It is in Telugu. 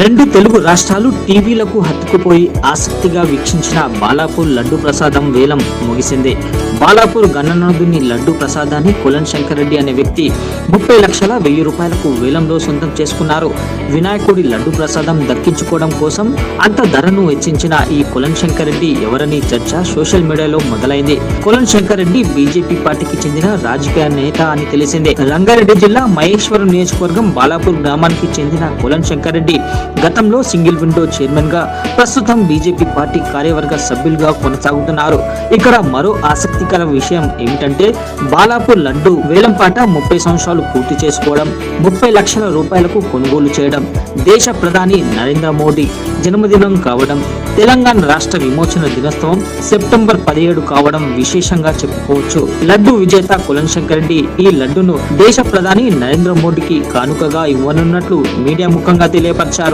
రెండు తెలుగు రాష్ట్రాలు టీవీలకు హత్తుకుపోయి ఆసక్తిగా వీక్షించిన బాలాపూర్ లడ్డు ప్రసాదం వేలం ముగిసింది. బాలాపూర్ గణనాథుని లడ్డు ప్రసాదాన్ని కులన్ శంకర్ రెడ్డి అనే వ్యక్తి 30,100,000 రూపాయలకు వేలంలో సొంతం చేసుకున్నారు. వినాయకుడి లడ్డు ప్రసాదం దక్కించుకోవడం కోసం అంత ధరను వెచ్చించిన ఈ కులన్ శంకర్ రెడ్డి ఎవరని చర్చ సోషల్ మీడియాలో మొదలైంది. కులన్ శంకర్ రెడ్డి బీజేపీ పార్టీకి చెందిన రాజకీయ నేత అని తెలిసిందే. రంగారెడ్డి జిల్లా మహేశ్వరం నియోజకవర్గం బాలాపూర్ గ్రామానికి చెందిన కులన్ శంకర్ రెడ్డి గతంలో సింగిల్ విండో చైర్మన్ గా, ప్రస్తుతం బీజేపీ పార్టీ కార్యవర్గ సభ్యులుగా కొనసాగుతున్నారు. ఇక్కడ మరో ఆసక్తికర విషయం ఏమిటంటే బాలాపూర్ లడ్డు వేలంపాట 30 సంవత్సరాలు పూర్తి చేసుకోవడం, 30 లక్షల రూపాయలకు కొనుగోలు చేయడం, దేశ ప్రధాని నరేంద్ర మోడీ జన్మదినం కావడం, తెలంగాణ రాష్ట్ర విమోచన దినోత్సవం సెప్టెంబర్ 17 కావడం విశేషంగా చెప్పుకోవచ్చు. లడ్డు విజేత కులన్ శంకర్ రెడ్డి ఈ లడ్డును దేశ ప్రధాని నరేంద్ర మోడీకి కానుకగా ఇవ్వనున్నట్లు మీడియా ముఖంగా తెలియపరిచారు.